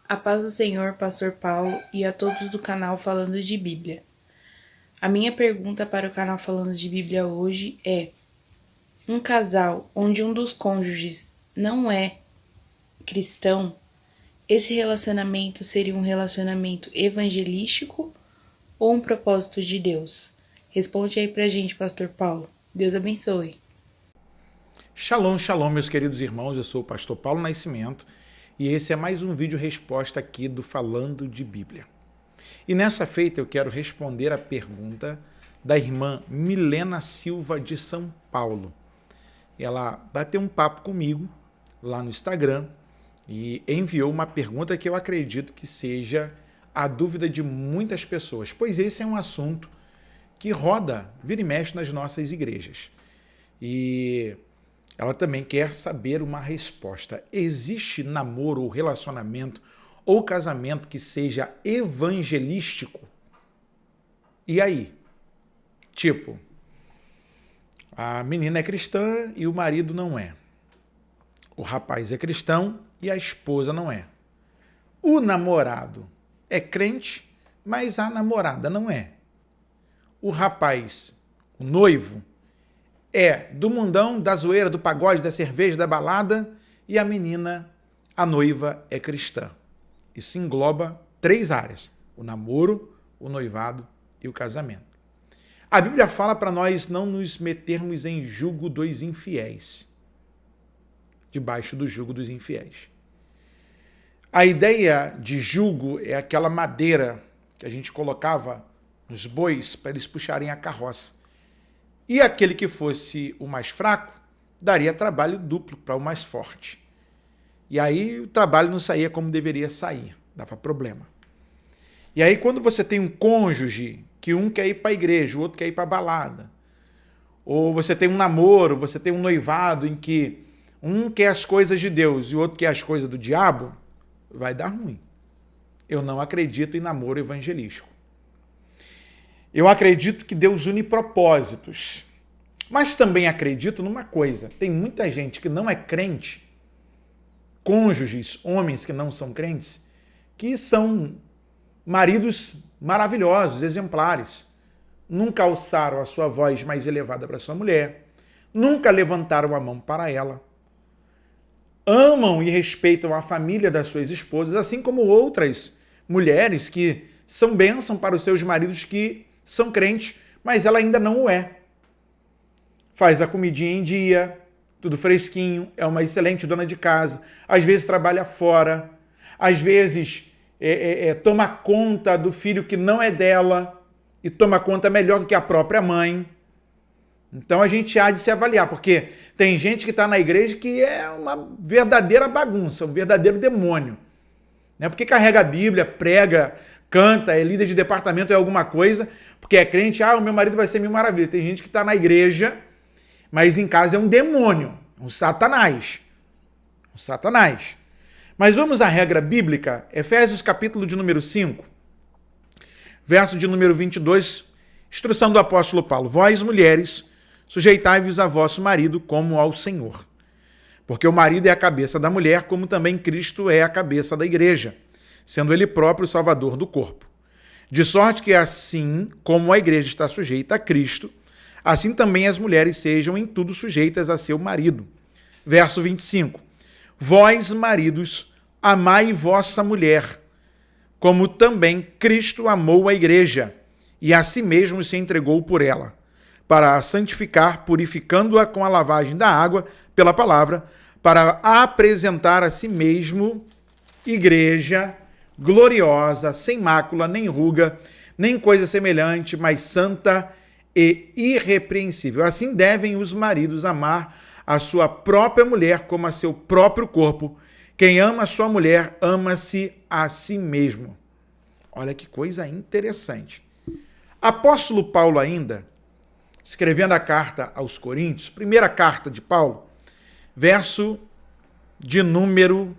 A paz do Senhor, Pastor Paulo, e a todos do canal Falando de Bíblia. A minha pergunta para o canal Falando de Bíblia hoje é: um casal onde um dos cônjuges não é cristão, esse relacionamento seria um relacionamento evangelístico ou um propósito de Deus? Responde aí pra gente, Pastor Paulo. Deus abençoe. Shalom, shalom, meus queridos irmãos, eu sou o pastor Paulo Nascimento e esse é mais um vídeo resposta aqui do Falando de Bíblia. E nessa feita eu quero responder a pergunta da irmã Milena Silva de São Paulo. Ela bateu um papo comigo lá no Instagram e enviou uma pergunta que eu acredito que seja a dúvida de muitas pessoas, pois esse é um assunto que roda, vira e mexe nas nossas igrejas. E ela também quer saber uma resposta. Existe namoro ou relacionamento ou casamento que seja evangelístico? E aí? Tipo, a menina é cristã e o marido não é. O rapaz é cristão e a esposa não é. O namorado é crente, mas a namorada não é. O rapaz, o noivo, é do mundão, da zoeira, do pagode, da cerveja, da balada, e a menina, a noiva, é cristã. Isso engloba 3 áreas: o namoro, o noivado e o casamento. A Bíblia fala para nós não nos metermos em jugo dos infiéis, debaixo do jugo dos infiéis. A ideia de jugo é aquela madeira que a gente colocava nos bois para eles puxarem a carroça. E aquele que fosse o mais fraco daria trabalho duplo para o mais forte. E aí o trabalho não saía como deveria sair, dava problema. E aí quando você tem um cônjuge que um quer ir para a igreja, o outro quer ir para a balada, ou você tem um namoro, você tem um noivado em que um quer as coisas de Deus e o outro quer as coisas do diabo, vai dar ruim. Eu não acredito em namoro evangelístico. Eu acredito que Deus une propósitos, mas também acredito numa coisa: tem muita gente que não é crente, cônjuges, homens que não são crentes, que são maridos maravilhosos, exemplares. Nunca alçaram a sua voz mais elevada para sua mulher, nunca levantaram a mão para ela, amam e respeitam a família das suas esposas, assim como outras mulheres que são bênção para os seus maridos que são crentes, mas ela ainda não o é. Faz a comidinha em dia, tudo fresquinho, é uma excelente dona de casa, às vezes trabalha fora, às vezes toma conta do filho que não é dela e toma conta melhor do que a própria mãe. Então a gente há de se avaliar, porque tem gente que está na igreja que é uma verdadeira bagunça, um verdadeiro demônio. Né? Porque carrega a Bíblia, prega, canta, é líder de departamento, é alguma coisa, porque é crente, o meu marido vai ser mil maravilhas. Tem gente que está na igreja, mas em casa é um demônio, um satanás. Um satanás. Mas vamos à regra bíblica, Efésios capítulo de número 5, verso de número 22, instrução do apóstolo Paulo: vós, mulheres, sujeitai-vos a vosso marido como ao Senhor. Porque o marido é a cabeça da mulher, como também Cristo é a cabeça da igreja, sendo ele próprio o salvador do corpo. De sorte que assim como a igreja está sujeita a Cristo, assim também as mulheres sejam em tudo sujeitas a seu marido. Verso 25. Vós, maridos, amai vossa mulher, como também Cristo amou a igreja, e a si mesmo se entregou por ela, para a santificar, purificando-a com a lavagem da água pela palavra, para apresentar a si mesmo igreja gloriosa, sem mácula, nem ruga, nem coisa semelhante, mas santa e irrepreensível. Assim devem os maridos amar a sua própria mulher como a seu próprio corpo. Quem ama a sua mulher, ama-se a si mesmo. Olha que coisa interessante. Apóstolo Paulo ainda, escrevendo a carta aos Coríntios, primeira carta de Paulo, verso de número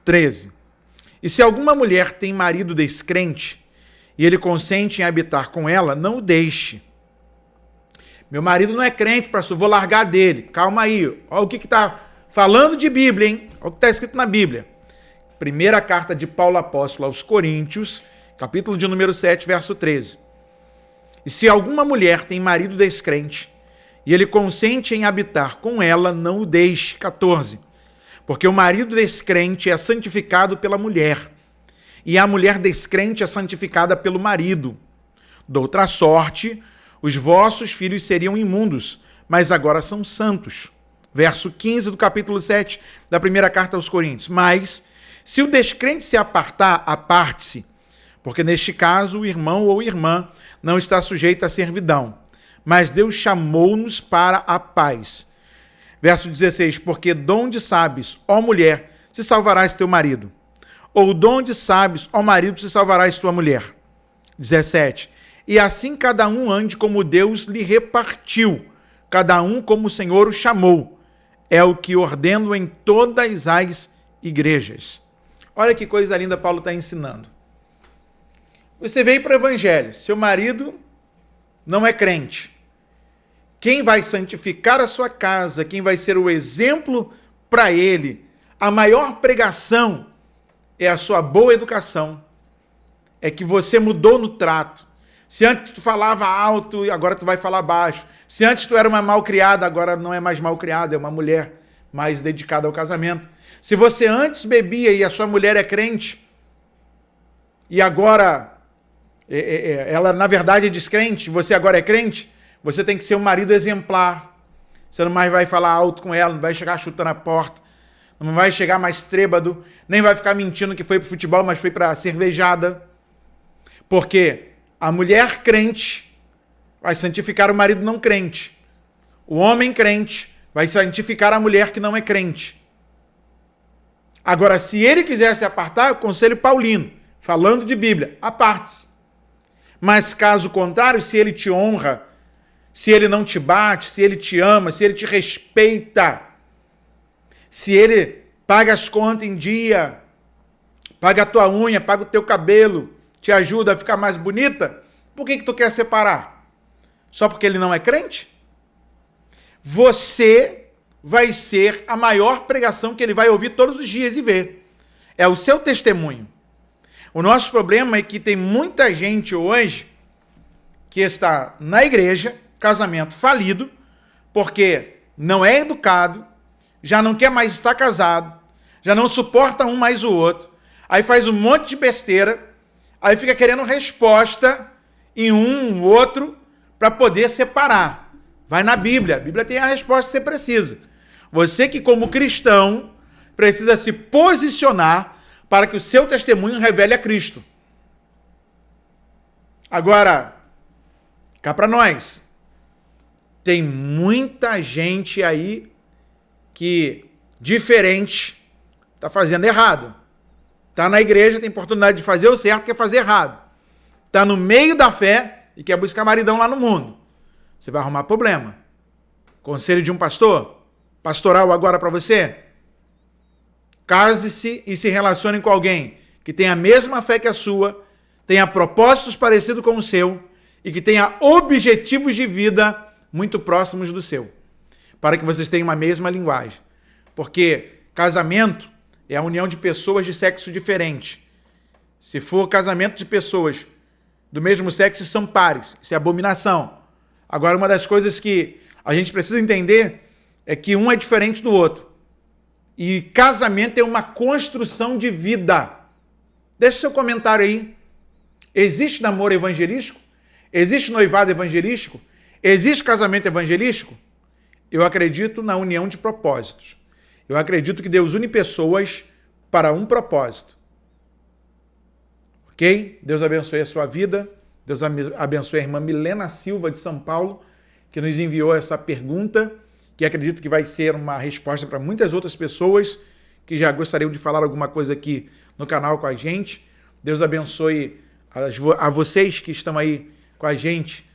13. E se alguma mulher tem marido descrente e ele consente em habitar com ela, não o deixe. Meu marido não é crente, pastor, vou largar dele. Calma aí, olha o que está falando de Bíblia, hein? Olha o que está escrito na Bíblia. Primeira carta de Paulo apóstolo aos Coríntios, capítulo de número 7, verso 13. E se alguma mulher tem marido descrente, e ele consente em habitar com ela, não o deixe. 14. Porque o marido descrente é santificado pela mulher, e a mulher descrente é santificada pelo marido. Doutra sorte, os vossos filhos seriam imundos, mas agora são santos. Verso 15 do capítulo 7 da primeira carta aos Coríntios. Mas, se o descrente se apartar, aparte-se, porque neste caso o irmão ou irmã não está sujeito à servidão, mas Deus chamou-nos para a paz. Verso 16, porque donde sabes, ó mulher, se salvarás teu marido? Ou donde sabes, ó marido, se salvarás tua mulher? 17, e assim cada um ande como Deus lhe repartiu, cada um como o Senhor o chamou. É o que ordeno em todas as igrejas. Olha que coisa linda Paulo está ensinando. Você veio para o evangelho, seu marido não é crente. Quem vai santificar a sua casa, quem vai ser o exemplo para ele, a maior pregação é a sua boa educação. É que você mudou no trato. Se antes tu falava alto, agora tu vai falar baixo. Se antes tu era uma malcriada, agora não é mais malcriada, é uma mulher mais dedicada ao casamento. Se você antes bebia e a sua mulher é crente, e agora ela na verdade é descrente, você agora é crente, você tem que ser um marido exemplar. Você não mais vai falar alto com ela, não vai chegar chutando a porta, não vai chegar mais trêbado, nem vai ficar mentindo que foi pro futebol, mas foi pra cervejada. Porque a mulher crente vai santificar o marido não crente. O homem crente vai santificar a mulher que não é crente. Agora, se ele quiser se apartar, o conselho paulino, falando de Bíblia, aparte-se. Mas caso contrário, se ele te honra, se ele não te bate, se ele te ama, se ele te respeita, se ele paga as contas em dia, paga a tua unha, paga o teu cabelo, te ajuda a ficar mais bonita, por que tu quer separar? Só porque ele não é crente? Você vai ser a maior pregação que ele vai ouvir todos os dias e ver. É o seu testemunho. O nosso problema é que tem muita gente hoje que está na igreja, casamento falido, porque não é educado, já não quer mais estar casado, já não suporta um mais o outro, aí faz um monte de besteira, aí fica querendo resposta em um ou outro para poder separar. Vai na Bíblia, a Bíblia tem a resposta que você precisa. Você que como cristão precisa se posicionar para que o seu testemunho revele a Cristo. Agora, cá para nós, tem muita gente aí que, diferente, está fazendo errado. Está na igreja, tem oportunidade de fazer o certo, quer fazer errado. Está no meio da fé e quer buscar maridão lá no mundo. Você vai arrumar problema. Conselho de um pastor? Pastoral agora para você? Case-se e se relacione com alguém que tenha a mesma fé que a sua, tenha propósitos parecidos com o seu e que tenha objetivos de vida muito próximos do seu, para que vocês tenham uma mesma linguagem. Porque casamento é a união de pessoas de sexo diferente. Se for casamento de pessoas do mesmo sexo, são pares. Isso é abominação. Agora, uma das coisas que a gente precisa entender é que um é diferente do outro. E casamento é uma construção de vida. Deixa o seu comentário aí. Existe namoro evangelístico? Existe noivado evangelístico? Existe casamento evangelístico? Eu acredito na união de propósitos. Eu acredito que Deus une pessoas para um propósito. Ok? Deus abençoe a sua vida. Deus abençoe a irmã Milena Silva de São Paulo, que nos enviou essa pergunta, que acredito que vai ser uma resposta para muitas outras pessoas que já gostariam de falar alguma coisa aqui no canal com a gente. Deus abençoe a vocês que estão aí com a gente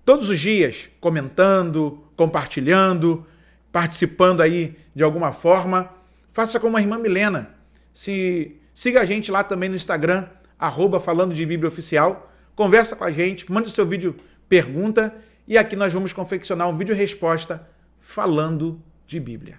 todos os dias, comentando, compartilhando, participando aí de alguma forma. Faça como a irmã Milena. Siga a gente lá também no Instagram, @falando de Bíblia Oficial. Conversa com a gente, manda o seu vídeo pergunta e aqui nós vamos confeccionar um vídeo resposta falando de Bíblia.